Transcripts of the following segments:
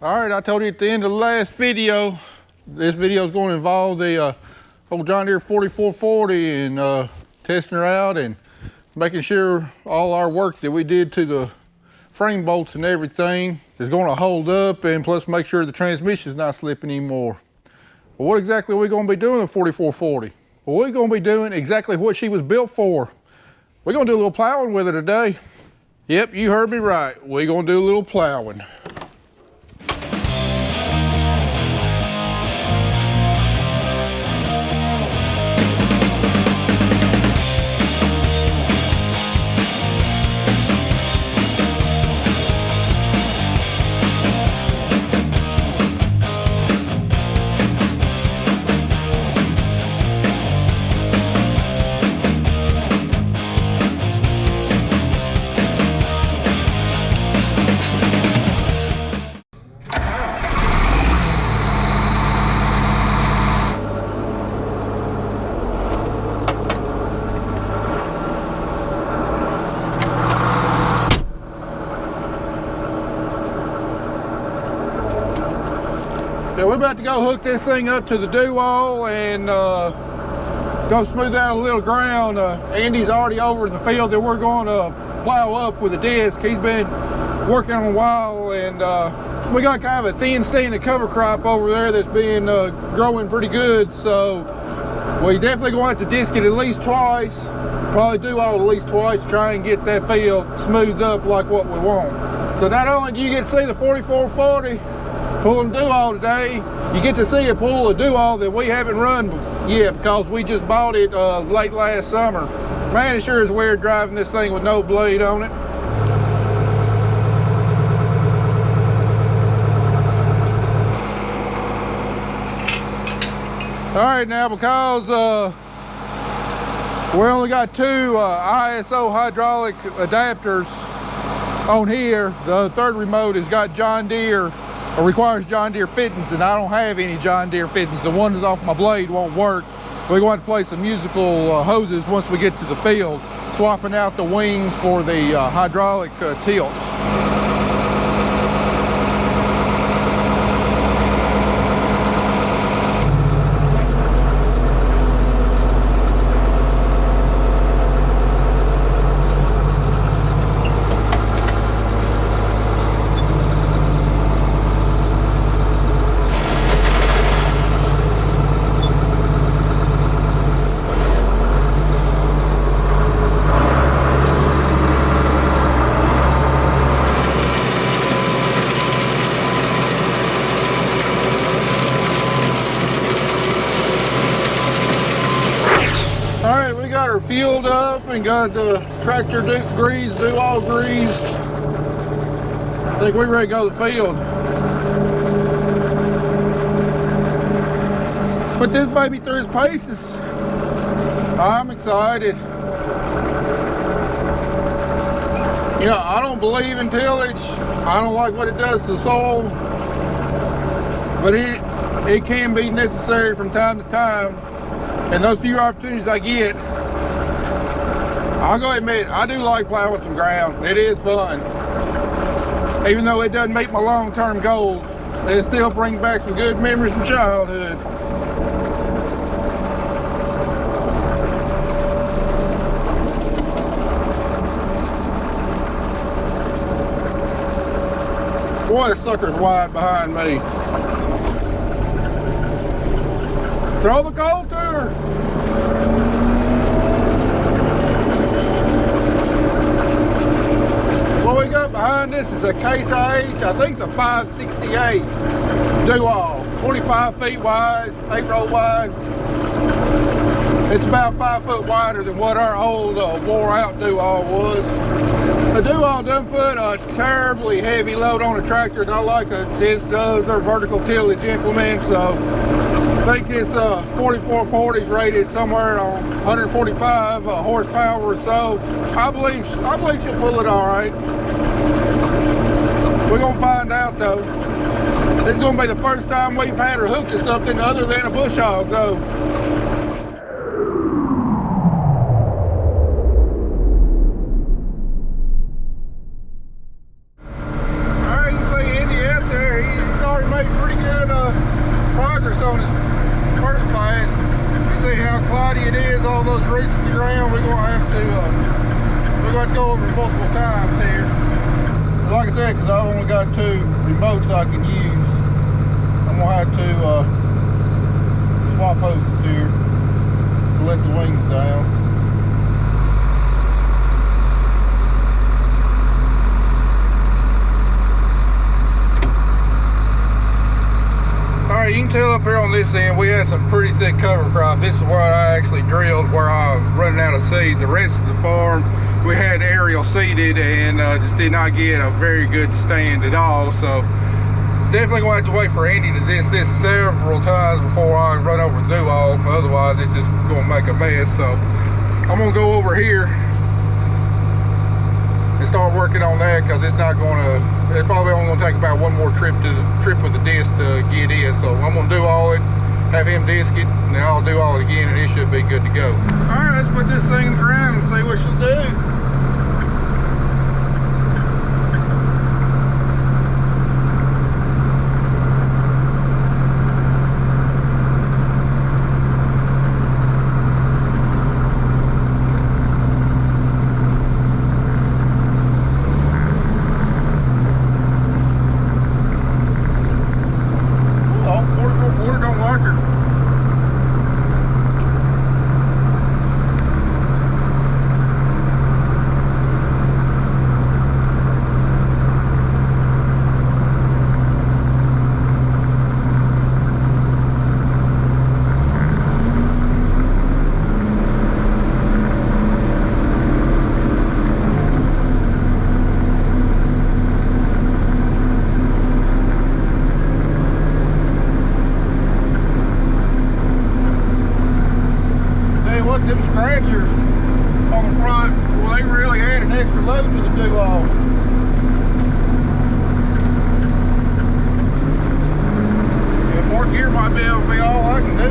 All right, I told you at the end of the last video, this video is going to involve the old John Deere 4440 and testing her out and making sure all our work that we did to the frame bolts and everything is going to hold up, and plus make sure the transmission is not slipping anymore. Well, what exactly are we going to be doing with 4440? Well, we're going to be doing exactly what she was built for. We're going to do a little plowing with her today. Yep, you heard me right. We're going to do a little plowing. Yeah, we're about to go hook this thing up to the do-all and go smooth out a little ground. Andy's already over in the field that we're going to plow up with a disc. He's been working on a while, and we got kind of a thin standing cover crop over there that's been growing pretty good, so we definitely going to have to disc it at least twice, probably do-all at least twice to try and get that field smoothed up like what we want. So not only do you get to see the 4440 pulling do-all today, you get to see it pull a do-all that we haven't run yet because we just bought it late last summer. Man, it sure is weird driving this thing with no blade on it. All right, now because we only got two ISO hydraulic adapters on here, the third remote has got John Deere, or requires John Deere fittings, and I don't have any John Deere fittings. The one that's off my blade won't work. We're going to play some musical hoses once we get to the field, swapping out the wings for the hydraulic tilts. Fueled up and got the tractor greased, do-all greased. I think we're ready to go to the field. Put this baby through its paces. I'm excited. You know, I don't believe in tillage. I don't like what it does to the soil, but it can be necessary from time to time. And those few opportunities I get, I'll go ahead and admit, I do like plowing some ground. It is fun. Even though it doesn't meet my long-term goals, it still brings back some good memories from childhood. Boy, this sucker's wide behind me. Throw the coulter! What we got behind this is a Case IH, I think it's a 568 do-all, 25 feet wide, 8-roll wide. It's about 5 foot wider than what our old wore-out do-all was. The do-all doesn't put a terribly heavy load on a tractor, not like a disc does or vertical tillage implement, so I think this 4440 is rated somewhere on 145 horsepower or so. I believe she'll pull it all right. We're gonna find out though. This is gonna be the first time we've had her hooked to something other than a bush hog though. All right, you see Andy out there. surface on his first pass. You see how cloudy it is, all those roots in the ground. We're gonna have to go over it multiple times here. Like I said, because I only got 2 remotes I can use, I'm gonna have to swap hoses here to let the wings down. Alright, you can tell up here on this end we had some pretty thick cover crop. This is where I actually drilled where I was running out of seed. The rest of the farm we had aerial seeded and just did not get a very good stand at all. So definitely going to have to wait for Andy to disc this several times before I run over the do-all. Otherwise it's just going to make a mess. So I'm going to go over here and start working on that, because it's probably only going to take about 1 more trip with the disc to get in. So I'm going to do all it, have him disc it, and then I'll do all it again, and it should be good to go. All right, let's put this thing in the ground and see what she'll do. Them scratchers on the front, well, they really add an extra load to the do-all. Yeah, 4th gear might be able to be all I can do.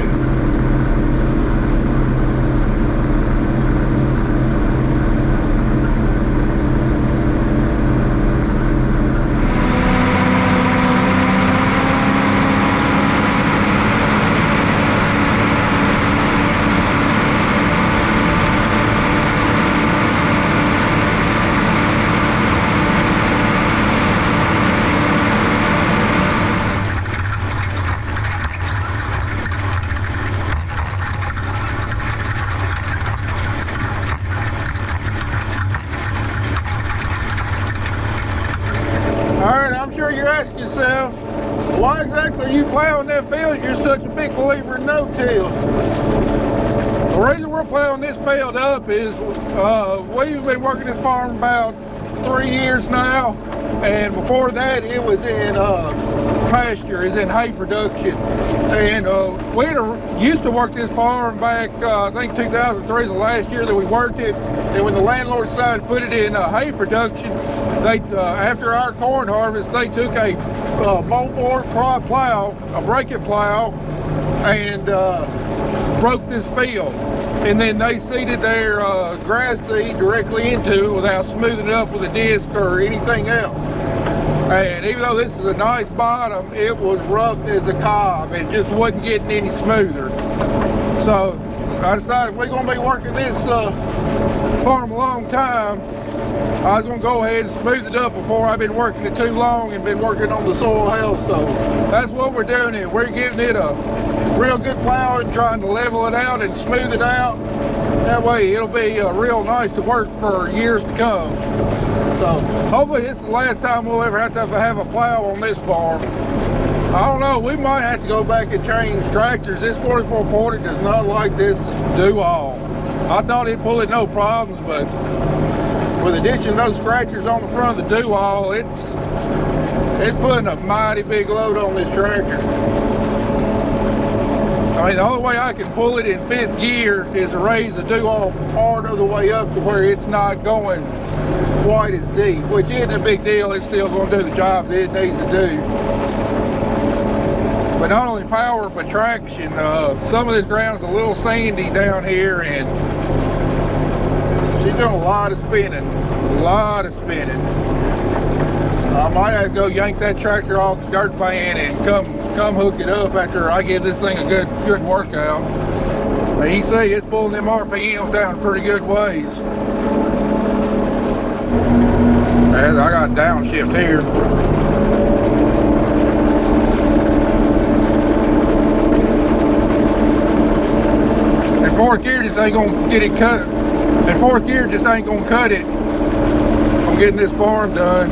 Sure, you're asking yourself, why exactly are you plowing that field? You're such a big believer in no-till. The reason we're plowing this field up is we've been working this farm about 3 years now, and before that it was in pasture, is in hay production. And we used to work this farm back, I think 2003 is the last year that we worked it. And when the landlord decided to put it in hay production, they after our corn harvest, they took a moldboard plow, a breaking plow, and broke this field. And then they seeded their grass seed directly into it without smoothing it up with a disc or anything else. And even though this is a nice bottom, it was rough as a cob and just wasn't getting any smoother. So I decided we're going to be working this farm a long time. I was going to go ahead and smooth it up before I've been working it too long and been working on the soil health. So that's what we're doing here. We're giving it a real good plow and trying to level it out and smooth it out. That way it'll be real nice to work for years to come. So hopefully this is the last time we'll ever have to have a plow on this farm. I don't know, we might have to go back and change tractors. This 4440 does not like this do-all. I thought it'd pull it no problems, but with addition those scratchers on the front of the do-all, it's putting a mighty big load on this tractor. I mean, the only way I can pull it in 5th gear is to raise the do-all part of the way up to where it's not going quite as deep, which isn't a big deal. It's still going to do the job that it needs to do. But not only power but traction. Some of this ground's a little sandy down here, and she's doing a lot of spinning. I might have to go yank that tractor off the dirt pan and come come hook it up after I give this thing a good workout. And you see it's pulling them RPMs down pretty good ways. And I got downshift here. And fourth gear just ain't gonna get it cut. And fourth gear just ain't gonna cut it on getting this farm done.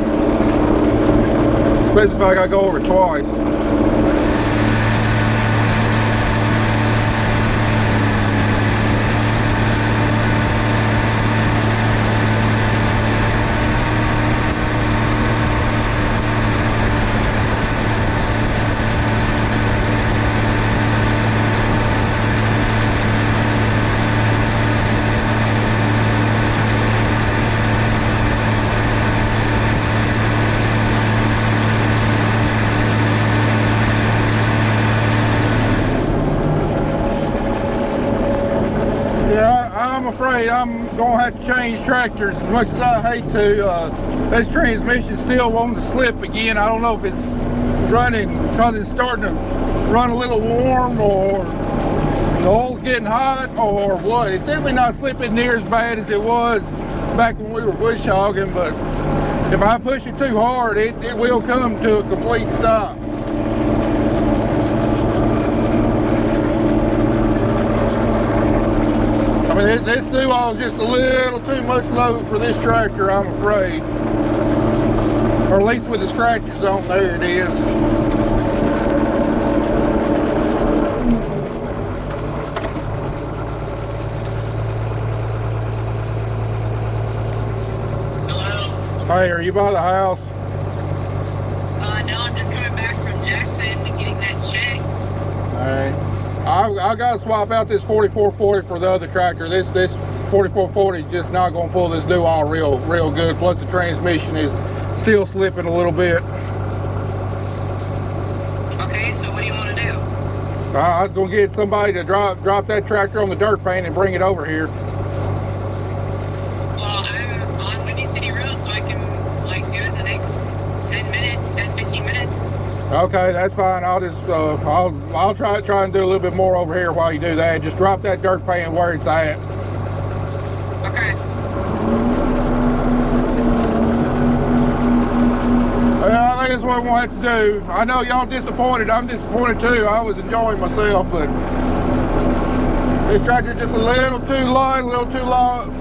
Especially if I gotta go over it twice. I'm afraid I'm going to have to change tractors as much as I hate to. This transmission still wanting to slip again. I don't know if it's running because it's starting to run a little warm or the oil's getting hot or what. It's definitely not slipping near as bad as it was back when we were bush hogging, but if I push it too hard, it will come to a complete stop. I mean, this new oil is just a little too much load for this tractor, I'm afraid. Or at least with the scratches on there, it is. Hello? Hey, are you by the house? No, I'm just coming back from Jackson and getting that check. Alright. I got to swap out this 4440 for the other tractor. This 4440 is just not going to pull this new oil real good. Plus the transmission is still slipping a little bit. Okay, so what do you want to do? I was going to get somebody to drop that tractor on the dirt pan and bring it over here. Well, I'm on Windy City Road, so I can do it in the next 10-15 minutes. Okay, that's fine. I'll just I'll try and do a little bit more over here while you do that. Just drop that dirt pan where it's at. Okay. Well, I think that's what we'll have to do. I know y'all disappointed. I'm disappointed too. I was enjoying myself, but this tractor's just a little too light, a little too low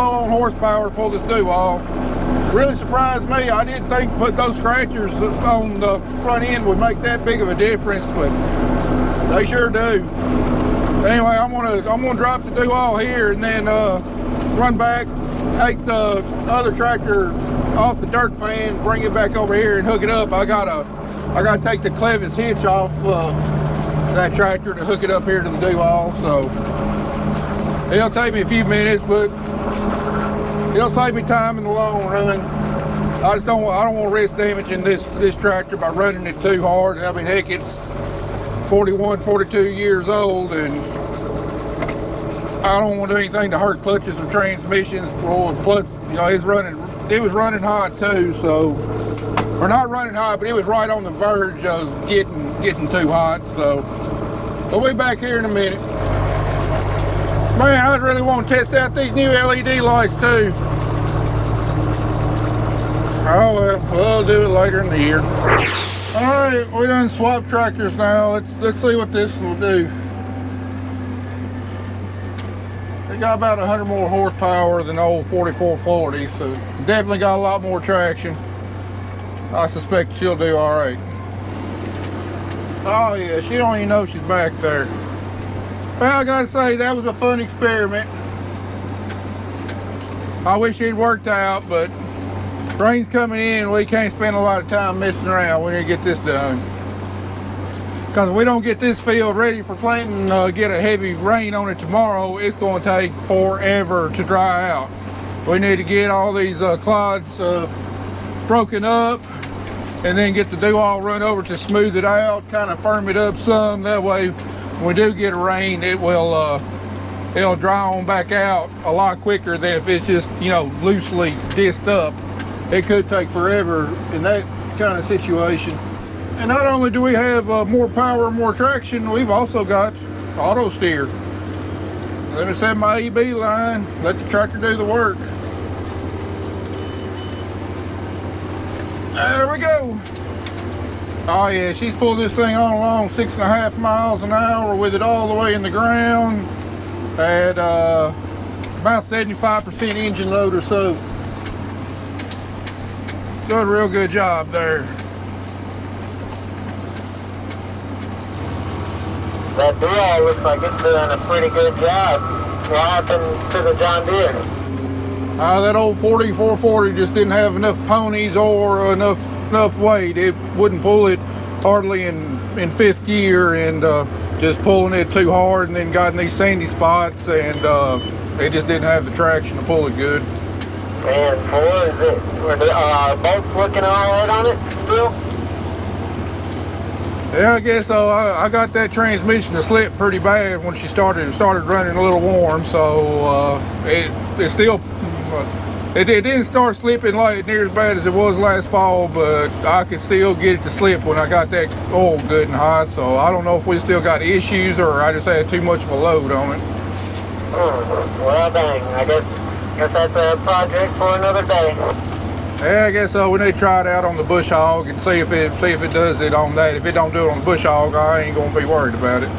on horsepower to pull this new off. Really surprised me. I didn't think put those scratchers on the front end would make that big of a difference, but they sure do. Anyway, I'm gonna drop the new oil here and then run back, take the other tractor off the dirt pan, bring it back over here and hook it up. I gotta take the clevis hitch off that tractor to hook it up here to the new oil. So it'll take me a few minutes, but it'll save me time in the long run. I don't want to risk damaging this tractor by running it too hard. I mean, heck, it's 41, 42 years old, and I don't want to do anything to hurt clutches or transmissions. Plus, you know, it was running hot too, so, or not running hot, but it was right on the verge of getting too hot. So we'll be back here in a minute. Man, I really want to test out these new LED lights too. Oh well, we'll do it later in the year. Alright, we done swapped tractors now. Let's see what this will do. It got about 100 more horsepower than the old 4440, so definitely got a lot more traction. I suspect she'll do alright. Oh yeah, she don't even know she's back there. Well, I gotta say, that was a fun experiment. I wish it worked out, but rain's coming in. We can't spend a lot of time messing around. We need to get this done. Because if we don't get this field ready for planting, get a heavy rain on it tomorrow, it's going to take forever to dry out. We need to get all these clods broken up and then get the do-all run over to smooth it out, kind of firm it up some. That way, when we do get a rain, it'll dry on back out a lot quicker than if it's just, you know, loosely disced up. It could take forever in that kind of situation. And not only do we have more power, more traction, we've also got auto steer. Let me set my EB line, let the tractor do the work. There we go. Oh yeah, she's pulled this thing on along 6.5 miles an hour with it all the way in the ground at about 75% engine load or so. Done a real good job there. That Deere looks like it's doing a pretty good job. What happened to the John Deere? That old 440 just didn't have enough ponies or enough weight. It wouldn't pull it hardly in fifth gear, and just pulling it too hard, and then got in these sandy spots, and it just didn't have the traction to pull it good. And were the bolts looking all right on it still? Yeah, I guess so. I got that transmission to slip pretty bad when she started running a little warm, so it didn't start slipping like near as bad as it was last fall, but I could still get it to slip when I got that oil good and hot. So I don't know if we still got issues or I just had too much of a load on it. Well, dang. I guess that's a project for another day. Yeah, I guess so. We need to try it out on the bush hog and see if it does it on that. If it don't do it on the bush hog, I ain't gonna be worried about it.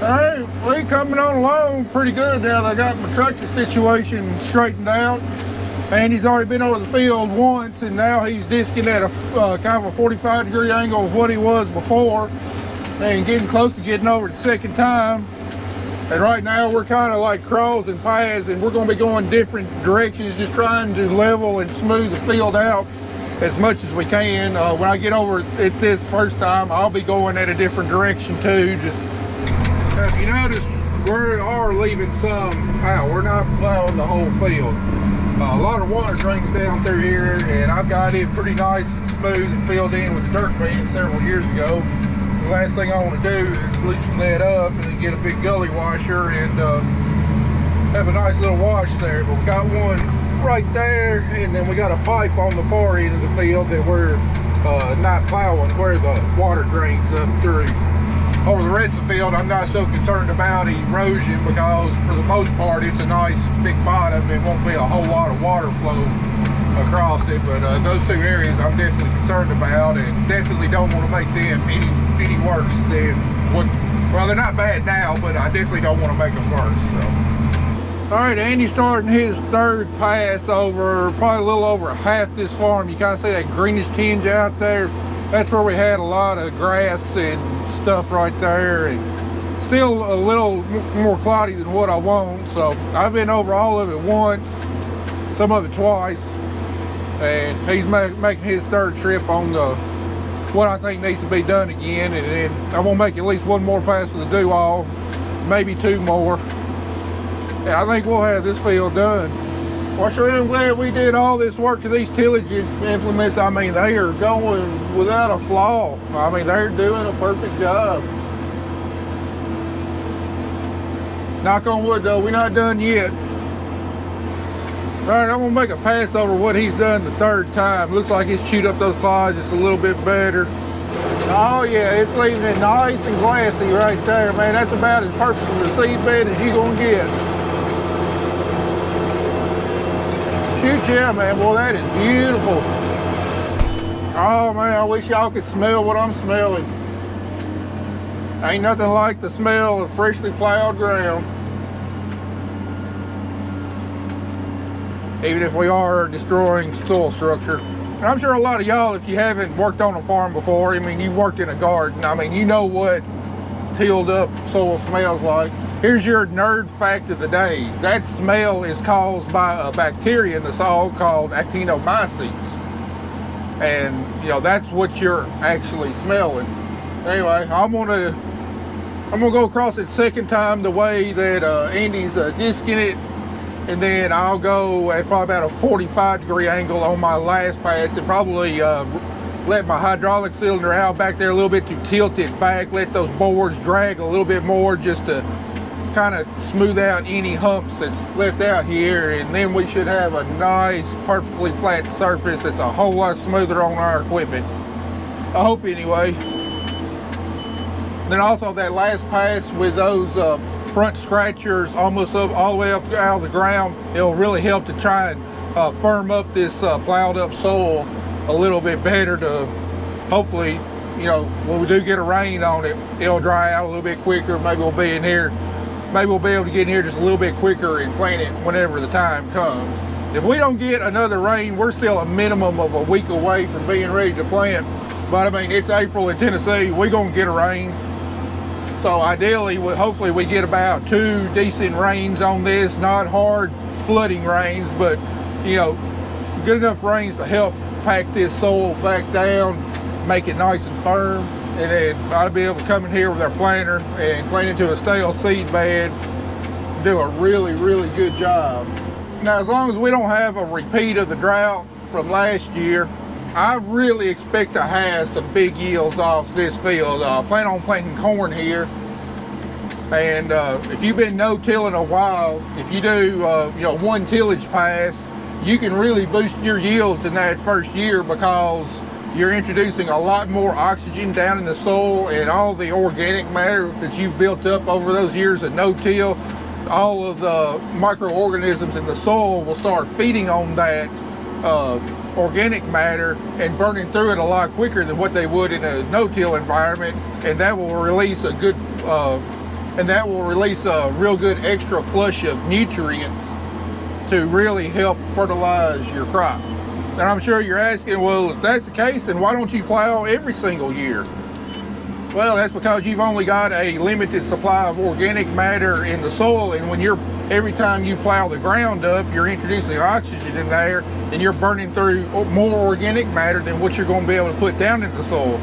All right, we coming on along pretty good now that I got my tractor situation straightened out. And he's already been over the field once, and now he's disking at a kind of a 45-degree angle of what he was before, and getting close to getting over the second time. And right now we're kind of like crossing paths, and we're going to be going different directions, just trying to level and smooth the field out as much as we can. When I get over it this first time, I'll be going at a different direction too. Just if you notice, we are leaving some out. We're not plowing the whole field. A lot of water drains down through here, and I've got it pretty nice and smooth and filled in with the dirt bed several years ago. The last thing I want to do is loosen that up and then get a big gully washer and have a nice little wash there. But we got one right there, and then we got a pipe on the far end of the field that we're not plowing, where the water drains up through. Over the rest of the field, I'm not so concerned about erosion because for the most part it's a nice big bottom. It won't be a whole lot of water flow across it, but those two areas I'm definitely concerned about, and definitely don't want to make them any worse than what, well, they're not bad now, but I definitely don't want to make them worse. So. All right, Andy's starting his third pass over, probably a little over half this farm. You kind of see that greenish tinge out there. That's where we had a lot of grass and stuff right there, and still a little more cloudy than what I want. So I've been over all of it once, some of it twice, and he's making his third trip on the what I think needs to be done again. And then I'm gonna make at least one more pass with the do-all, maybe two more. And I think we'll have this field done. Well, sure am glad we did all this work to these tillage implements. I mean, they are going without a flaw. I mean, they're doing a perfect job. Knock on wood, though, we're not done yet. All right, I'm gonna make a pass over what he's done the third time. Looks like he's chewed up those clods just a little bit better. Oh yeah, it's leaving it nice and glassy right there, man. That's about as perfect of a seed bed as you're gonna get. Shoot, yeah, man. Boy, that is beautiful. Oh, man, I wish y'all could smell what I'm smelling. Ain't nothing like the smell of freshly plowed ground. Even if we are destroying soil structure. And I'm sure a lot of y'all, if you haven't worked on a farm before, I mean, you worked in a garden, I mean, you know what tilled up soil smells like. Here's your nerd fact of the day. That smell is caused by a bacteria in the soil called actinomycetes. And, you know, that's what you're actually smelling. Anyway, I'm gonna go across it second time the way that Andy's disking it. And then I'll go at probably about a 45-degree angle on my last pass and probably let my hydraulic cylinder out back there a little bit to tilt it back, let those boards drag a little bit more just to kind of smooth out any humps that's left out here, and then we should have a nice perfectly flat surface that's a whole lot smoother on our equipment. I hope anyway. Then also that last pass with those front scratchers almost up all the way up out of the ground, it'll really help to try and firm up this plowed up soil a little bit better to hopefully, you know, when we do get a rain on it, it'll dry out a little bit quicker. Maybe we'll be in here, maybe we'll be able to get in here just a little bit quicker and plant it whenever the time comes. If we don't get another rain, we're still a minimum of a week away from being ready to plant. But I mean, it's April in Tennessee, we're gonna get a rain. So ideally, hopefully we get about 2 decent rains on this, not hard flooding rains, but you know, good enough rains to help pack this soil back down, make it nice and firm, and then I'll be able to come in here with our planter and plant into a stale seed bed, do a really, really good job. Now, as long as we don't have a repeat of the drought from last year, I really expect to have some big yields off this field. I plan on planting corn here, and if you've been no-tilling a while, if you do you know, 1 tillage pass, you can really boost your yields in that first year because you're introducing a lot more oxygen down in the soil, and all the organic matter that you've built up over those years of no-till, all of the microorganisms in the soil will start feeding on that organic matter and burning through it a lot quicker than what they would in a no-till environment, and that will release a good real good extra flush of nutrients to really help fertilize your crop. And I'm sure you're asking, well, if that's the case, then why don't you plow every single year? Well, that's because you've only got a limited supply of organic matter in the soil, and when every time you plow the ground up, you're introducing oxygen in there, and you're burning through more organic matter than what you're going to be able to put down into the soil.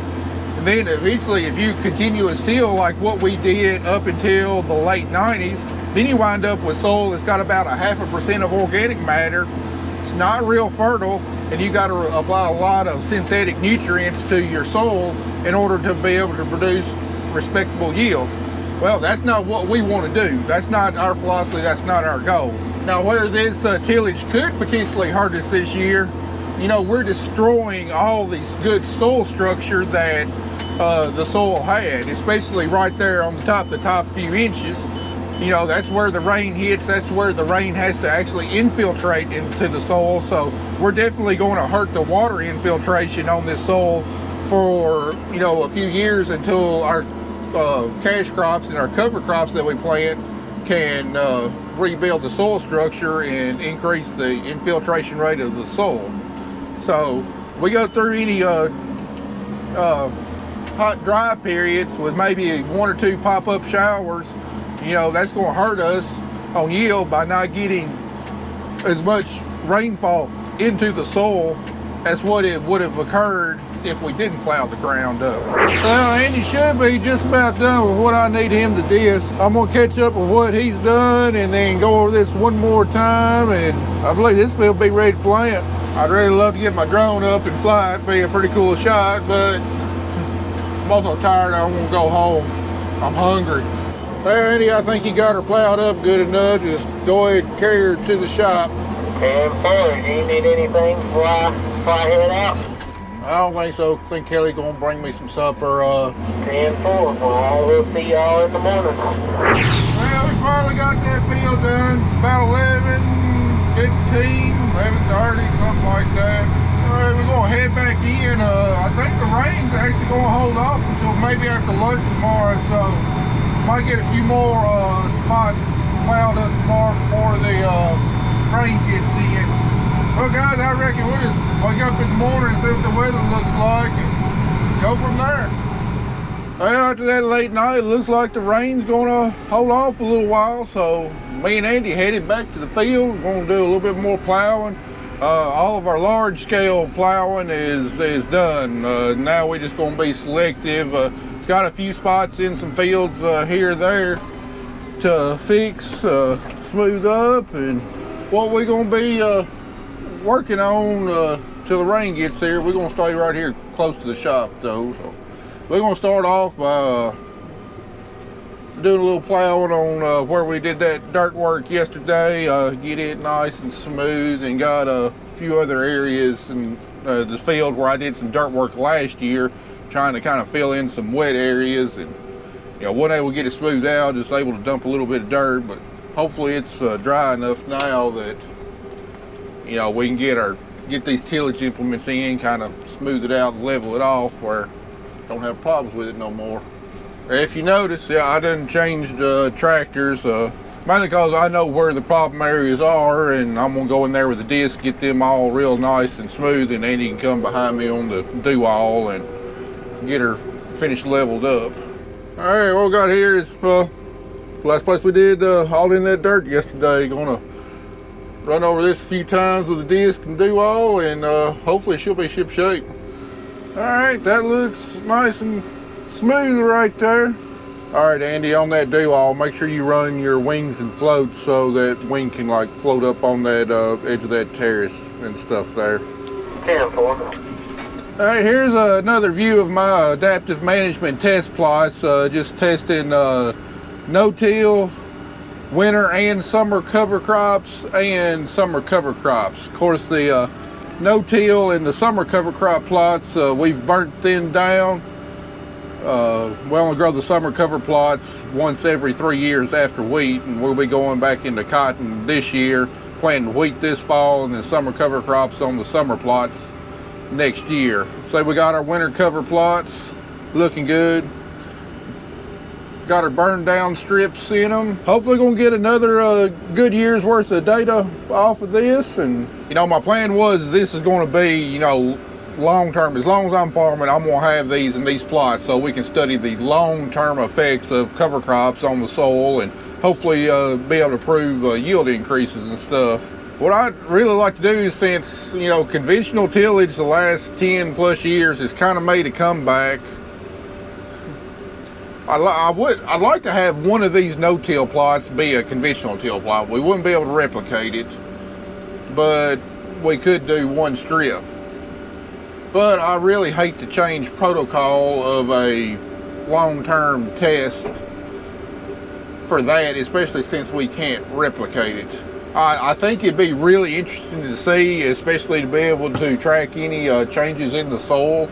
And then eventually, if you continuous till like what we did up until the late 90s, then you wind up with soil that's got about 0.5% of organic matter. It's not real fertile, and you got to apply a lot of synthetic nutrients to your soil in order to be able to produce respectable yields. Well, that's not what we want to do. That's not our philosophy, that's not our goal. Now, where this tillage could potentially hurt us this year, you know, we're destroying all these good soil structure that the soil had, especially right there on the top few inches. You know, that's where the rain hits, that's where the rain has to actually infiltrate into the soil. So we're definitely going to hurt the water infiltration on this soil for, you know, a few years until our cash crops and our cover crops that we plant can rebuild the soil structure and increase the infiltration rate of the soil. So we go through any hot dry periods with maybe 1 or 2 pop-up showers, you know, that's going to hurt us on yield by not getting as much rainfall into the soil as what it would have occurred if we didn't plow the ground up. Well, Andy should be just about done with what I need him to disc. I'm going to catch up with what he's done and then go over this one more time, and I believe this field will be ready to plant. I'd really love to get my drone up and fly. It'd be a pretty cool shot, but I'm also tired. I want to go home. I'm hungry. Well, Andy, I think you got her plowed up good enough. Just go ahead and carry her to the shop. And Kelly, do you need anything before I head out? I don't think so. I think Kelly's gonna bring me some supper. 10-4. Well, we'll see y'all in the morning. Well, we finally got that field done. About 11:15, 11:30, something like that. All right, we're gonna head back in. I think the rain's actually gonna hold off until maybe after lunch tomorrow, so might get a few more spots plowed up tomorrow before the rain gets in. Well, guys, I reckon we'll just wake up in the morning and see what the weather looks like and go from there. Well, after that late night, it looks like the rain's gonna hold off a little while, so me and Andy headed back to the field. We're gonna do a little bit more plowing. All of our large scale plowing is done. Now we're just gonna be selective. It's got a few spots in some fields here or there to fix, smooth up, and what we're gonna be working on till the rain gets here. We're gonna stay right here close to the shop though. So we're gonna start off by doing a little plowing on where we did that dirt work yesterday, get it nice and smooth, and got a few other areas in this field where I did some dirt work last year trying to kind of fill in some wet areas, and wasn't able to get it smoothed out, just able to dump a little bit of dirt, but hopefully it's dry enough now that we can get these tillage implements in, kind of smooth it out and level it off where don't have problems with it no more. If you notice, I done changed tractors, mainly because I know where the problem areas are, and I'm gonna go in there with the disc, get them all real nice and smooth, and Andy can come behind me on the do-all and get her finished leveled up. All right, what we got here is last place we did all in that dirt yesterday. Gonna run over this a few times with the disc and do-all, and hopefully she'll be ship shape. All right, that looks nice and smooth right there. All right, Andy, on that do-all, make sure you run your wings and floats so that wing can like float up on that edge of that terrace and stuff there. 10-4. All right, here's another view of my adaptive management test plots. Just testing no-till, winter and summer cover crops, and summer cover crops. Of course, the no-till and the summer cover crop plots we've burnt thin down. We only grow the summer cover plots once every 3 years after wheat, and we'll be going back into cotton this year, planting wheat this fall, and then summer cover crops on the summer plots next year. So we got our winter cover plots looking good. Got our burned down strips in them. Hopefully gonna get another good year's worth of data off of this. And my plan was this is gonna be long term. As long as I'm farming, I'm gonna have these in these plots so we can study the long term effects of cover crops on the soil, and hopefully be able to prove yield increases and stuff. What I'd really like to do is, since conventional tillage the last 10 plus years has kind of made a comeback, I'd like to have one of these no-till plots be a conventional till plot. We wouldn't be able to replicate it, but we could do one strip. But I really hate to change protocol of a long-term test for that, especially since we can't replicate it. I think it'd be really interesting to see, especially to be able to track any changes in the soil,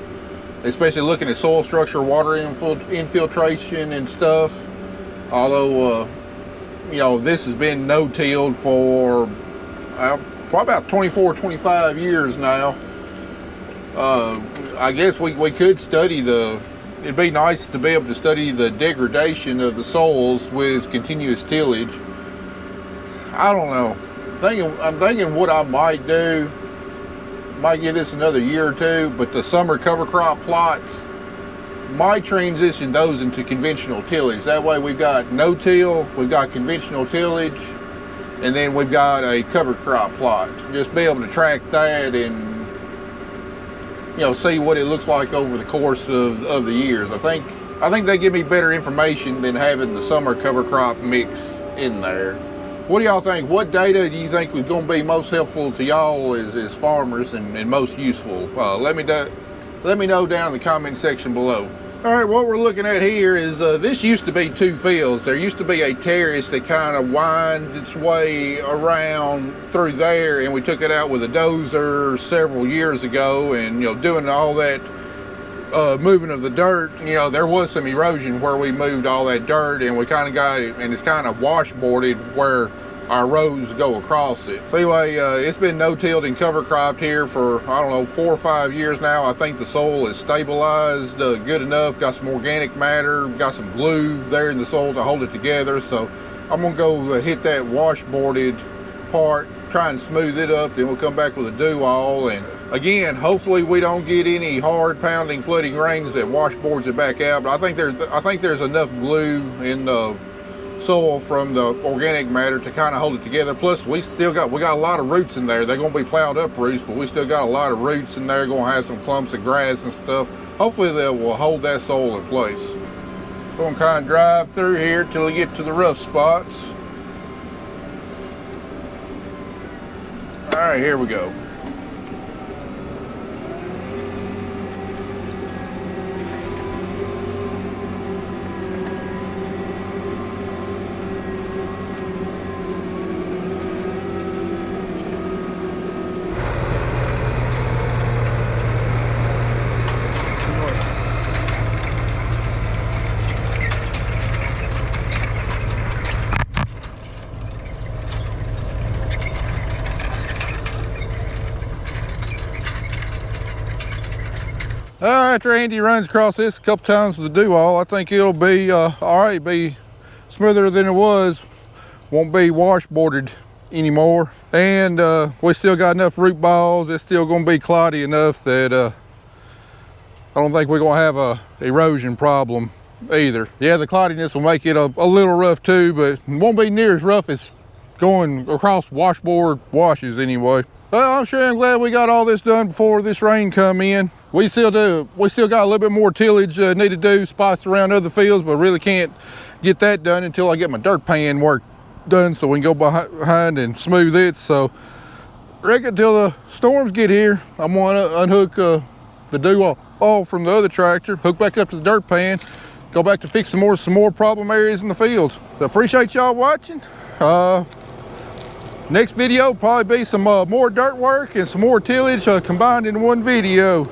especially looking at soil structure, water infiltration and stuff. Although, this has been no-tilled for probably about 24, 25 years now. I guess we could study it'd be nice to be able to study the degradation of the soils with continuous tillage. I don't know. I'm thinking what I might do, might give this another year or two, but the summer cover crop plots, might transition those into conventional tillage. That way we've got no-till, we've got conventional tillage, and then we've got a cover crop plot. Just be able to track that and see what it looks like over the course of the years. I think they give me better information than having the summer cover crop mix in there. What do y'all think? What data do you think was going to be most helpful to y'all as farmers and most useful? Let me know down in the comment section below. All right, what we're looking at here is this used to be 2 fields. There used to be a terrace that kind of winds its way around through there, and we took it out with a dozer several years ago, and doing all that moving of the dirt, there was some erosion where we moved all that dirt, and we kind of got it, and it's kind of washboarded where our rows go across it. So anyway, it's been no-tilled and cover cropped here for, I don't know, 4 or 5 years now. I think the soil is stabilized good enough, got some organic matter, got some glue there in the soil to hold it together. So I'm gonna go hit that washboarded part, try and smooth it up, then we'll come back with a do-all. And again, hopefully we don't get any hard pounding flooding rains that washboards it back out, but I think there's enough glue in the soil from the organic matter to kind of hold it together. Plus we got a lot of roots in there. They're going to be plowed up roots, but we still got a lot of roots in there. Going to have some clumps of grass and stuff. Hopefully that will hold that soil in place. Going to kind of drive through here till we get to the rough spots. All right, here we go. After Andy runs across this a couple times with the do-all, I think it'll be all right, be smoother than it was. Won't be washboarded anymore. And we still got enough root balls. It's still gonna be cloddy enough that I don't think we're gonna have a erosion problem either. Yeah, the cloddiness will make it a little rough too, but it won't be near as rough as going across washboard washes anyway. Well, I'm sure I'm glad we got all this done before this rain come in. We still got a little bit more tillage need to do, spots around other fields, but really can't get that done until I get my dirt pan work done so we can go behind and smooth it. So I reckon until the storms get here, I'm gonna unhook the do-all from the other tractor, hook back up to the dirt pan, go back to fix some more problem areas in the fields. So appreciate y'all watching. Next video will probably be some more dirt work and some more tillage combined in one video.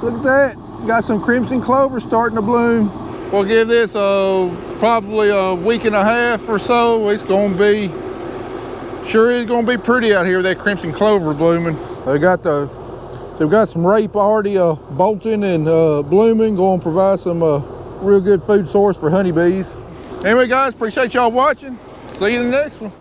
Look at that. Got some crimson clover starting to bloom. We'll give this probably a week and a half or so. It's gonna be, sure is gonna be pretty out here with that crimson clover blooming. They've got some rape already bolting and blooming, going to provide some real good food source for honeybees. Anyway guys, appreciate y'all watching. See you in the next one.